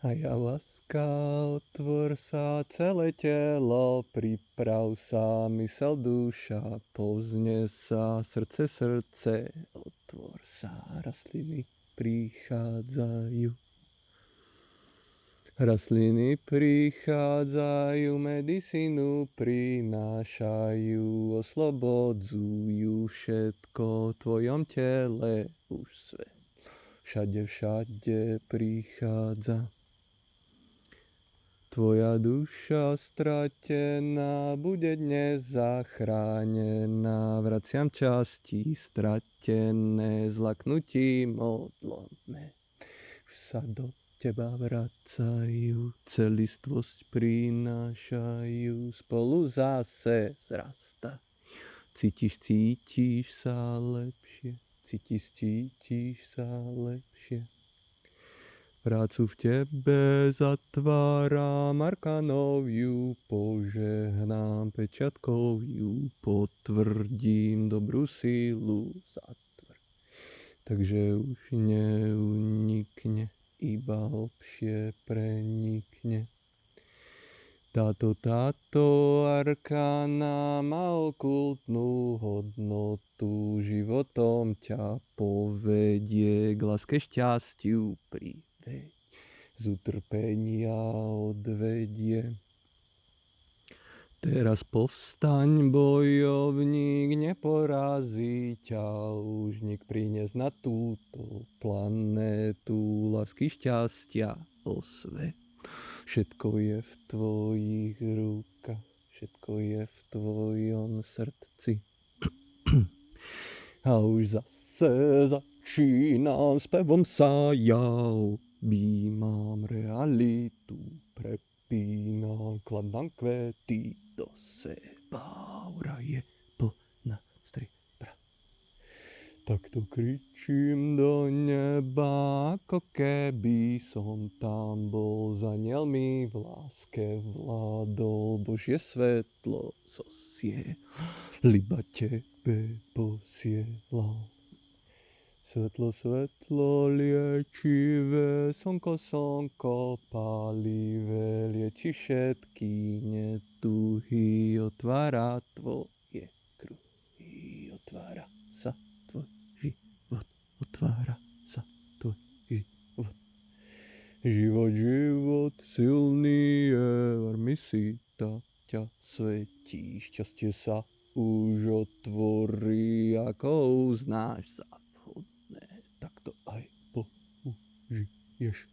A ja láska, otvor sa celé telo, priprav sa mysel, duša, povzne sa srdce, otvor sa, rastliny prichádzajú. Rastliny prichádzajú, medicínu prinášajú, oslobodzujú všetko v tvojom tele, už svet. Všade prichádza. Tvoja duša stratená bude dnes zachránená. Vraciam časti stratené, zlaknutím odlomné. Už sa do teba vracajú, celistvosť prinášajú, spolu zase vzrasta. Cítiš sa lepšie, cítiš sa lepšie. Prácu v tebe zatváram, arkanov ju požehnám, pečiatkou ju potvrdím, dobrú sílu zatvrdím. Takže už neunikne, iba hlbšie prenikne. Táto arkána má okultnú hodnotu, životom ťa povedie, k láske šťastiu priveď, z utrpenia odvedie. Teraz povstaň, bojovník, neporazí ťa už nik, priniesť na túto planétu lásky, šťastia, osvet. Všetko je v tvojich rukách, všetko je v tvojom srdci. A už zase začínam spevom sa ja objímam realitu, prepínam, kladám kvety do seba, aura je plná striebra. Takto kričím do neba, ako keby som tam bol, s anielmi v láske vládol, Božie svetlo iba tebe posielam. Svetlo liečivé, slnko pálivé, lieči všetky netuhy, otvára tvoje kruhy, otvára sa tvoj život, otvára sa tvoj život. Život silný je, armisita ťa svetí, šťastie sa už otvorí, ako uznáš za vhodné, tak to aj použiješ.